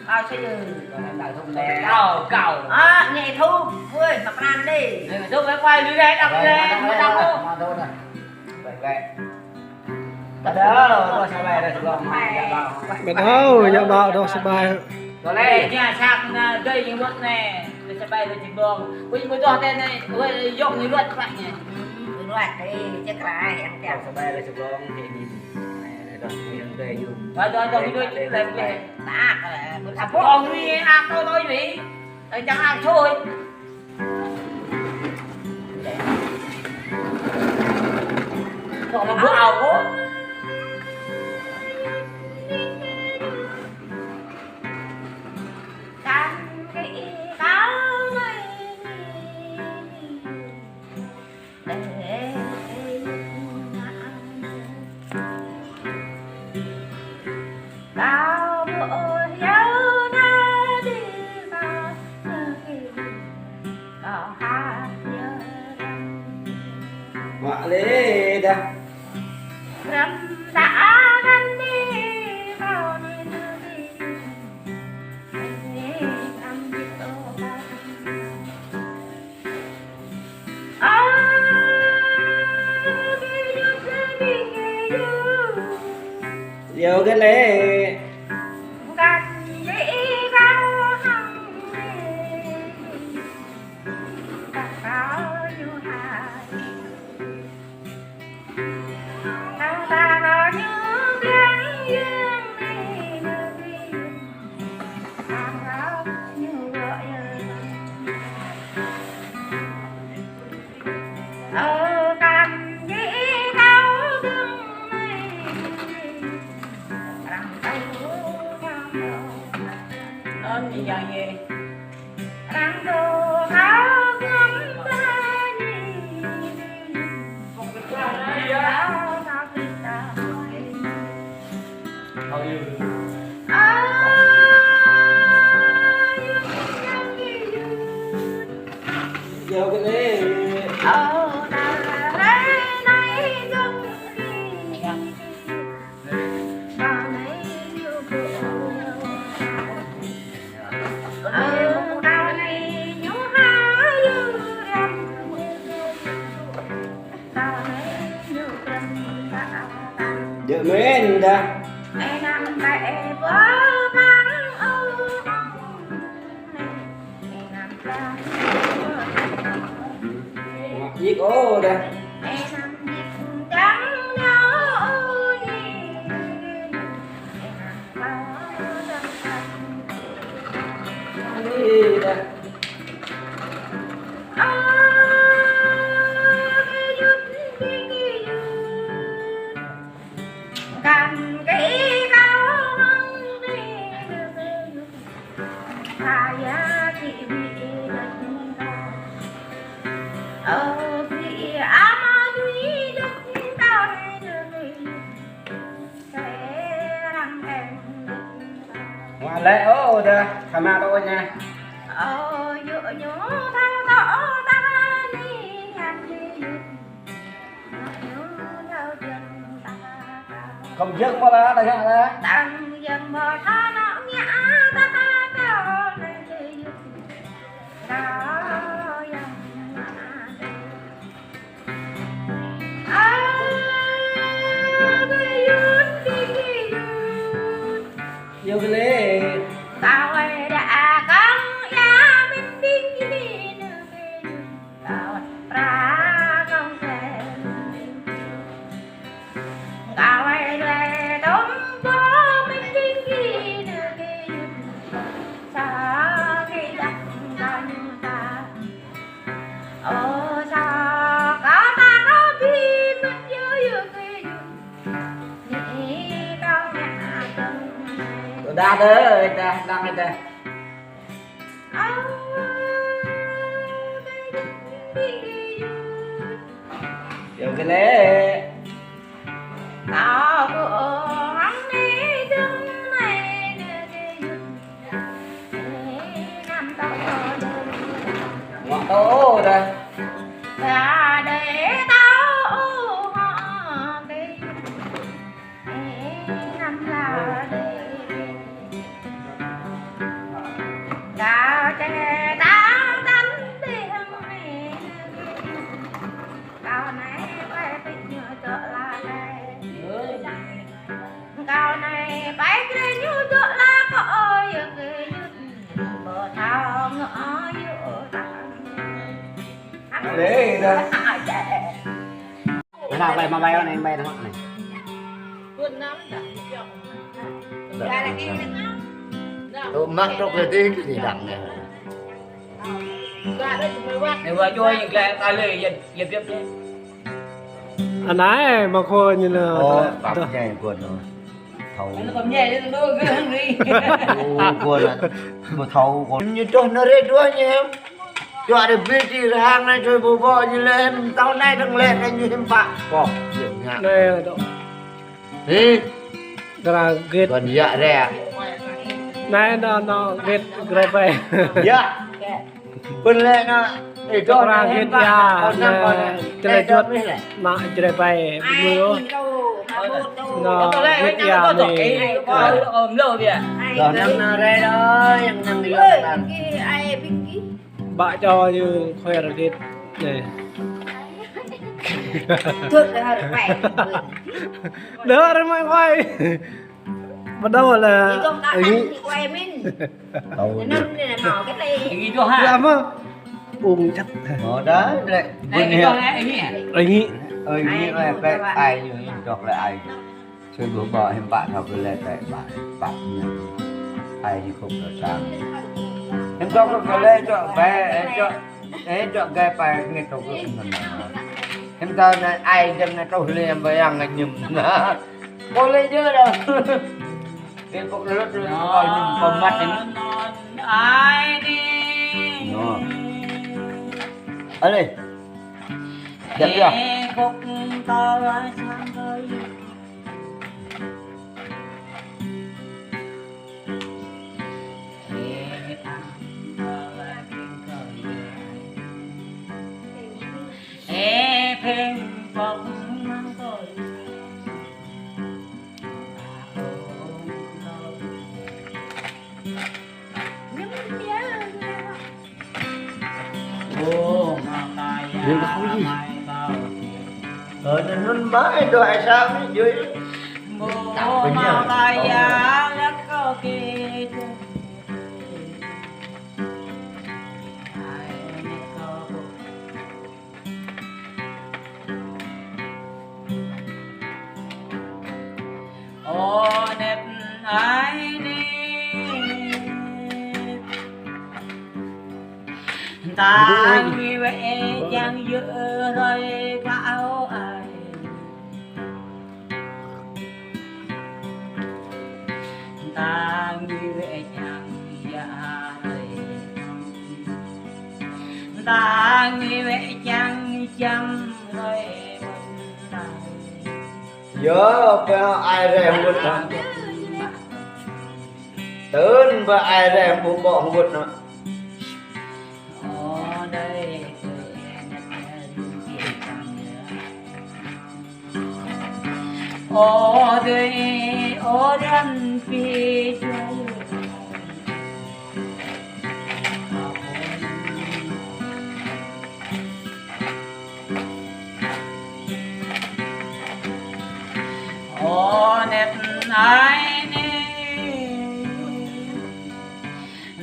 Bao xây dựng còn em đại thông nè cầu nhẹ thu ui tập nan đi tôi phải quay đi đây đọc lên mà đọc đâu mà đâu nè vậy vậy đó có sao về rồi còn Bạn đâu, dạ bảo đâu sắp rồi đây đây nhà sang đây những luật nè để sẽ bay lên trình đường với tôi tên này với dùng những luật các bạn nhỉ luật đi chắc là em kẹo sao về rồi còn thì nhìn rồi nhìn về dù rồi đi lên ta còn đi ăn tôi nói gì chẳng ăn thôi còn một bữa ảo quá Mạ lê đây nhiều cái lê gì vậy gì nhiều cái lê Dựa mến đây giết ô đây đi đây ngoài lệ ô đây thả mà đâu nha không dứt quá đó đây ha đây tăng dần bờ tha nó nhã ta ta nhiều cái lê tao ơi đã con ya bên đi đi nữa tao ra không thể tao ơi để đóng bó bên đi nữa sao khi đặt ta như ta sao có ta có bi mất dưới cái nhị cao nhã cần đa đấy đang đây nhiều cái lê tao vừa hắn đi đứng này năm tao ngọn ô đây và để tao họ đi năm là đi đấy đó Trời. nào vậy mà bay này bay nó này Ra là cái tôi mắc trong cái gì đằng này ra đây chúng mới quát. Này vừa chui những cái ta lười dần dần tiếp đấy. anh ấy mà khôi như là bắp nhảy quần rồi thầu Nó còn nhẹ lên nữa cứ hăng đi. quần là một thầu quần như cho nó rết đuôi như em cho được biết thì hàng này chơi bố bò như là em tao nay thằng lẹt này như em bạn bỏ điểm nhạc đây là độ đi là ghét còn dạ rẻ này nó ghét ghét về dạ bên lẹ nó để cho ra ghét ya còn năm còn chơi chuột này mà chơi về mưa Nó có lẽ ghét nó ya có này cái có ôm lâu kìa. còn năm nó ra đó em năm đi Ai pinky. bạn cho như khoe rồi ghét này Thật là khỏe. đỡ đấy mày quay bắt đầu là Thì công đã ấy ăn thì quay mình. Để năm này là mỏ cái này. Anh nghĩ cho ha. làm á uống chắc đó đó lại Anh nghĩ cho anh nghĩ. ấy nghĩ ơi như là cái ai như chọc lại ai chơi bố bò em bạn học lên tại bạn nhỉ ai như không được sao em cho cái lên cho bé cho để cho cái bài nghe tổ cái mình em ta này ai chân này trâu liền với ăn anh nhầm có lên chưa đâu cái cục nó rồi coi nhầm con mắt em Ai đi. ở đây đẹp chưa Khúc to sang tới. Phên phong mang tôi ô mà tài nhưng mà không gì nó mãi đòi sao mới dưới mô mà tài lắc có kê ô đẹp ai đi ta như vậy chẳng giữa rồi cao ai ta như vậy chẳng dạ ta như vậy chẳng chăm rồi nhớ ai rèm một tớn và ai rèm một bỏ một nữa ở đây ở đây ở đằng phía dưới ô đẹp ai nè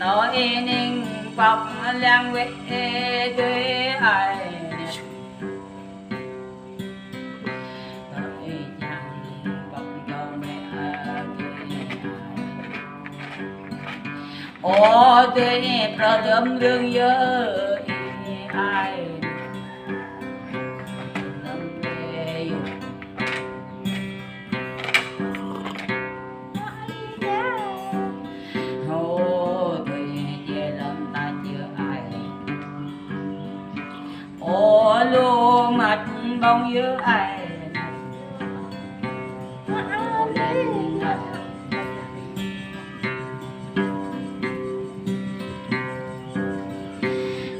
tôi nên bọc lang quê tới ai nè tôi chẳng bọc cho mẹ ô tôi nè pro đấm đường nhớ ai lô mặt bóng giữa ai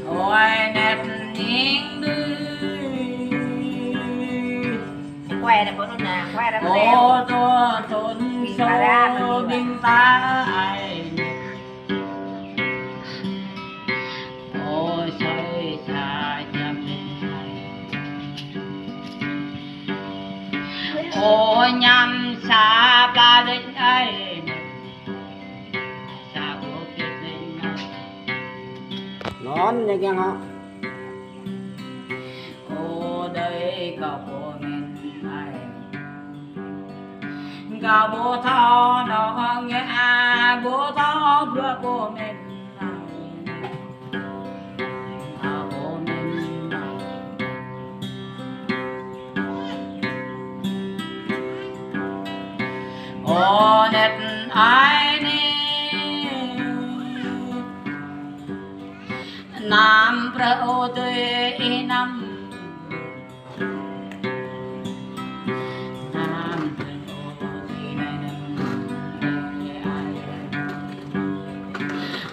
ôi đẹp nhìn đi Quay này bố nó nè, quay ra ô đeo. tô trốn sâu bình ta ai ôi say xa chăm ô nhằm xa ba đến ai xa vô kết định ngon nha nghe không cả bố thọ nó nghe bố thọ bữa bố mình bố mình ô nét ai ni nam pro tuệ nam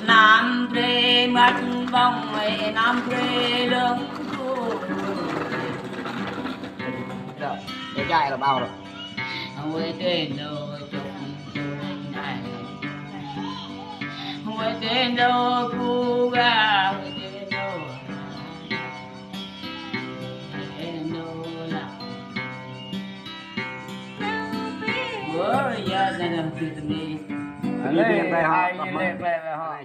nam pre mất vong ấy nam pre lớn Rồi, để trai là bao rồi. Huế tên đâu chụp này Huế tên đâu cu ga Huế tên đâu là Huế giờ này là từ từ đi lên đây họ lên đây họ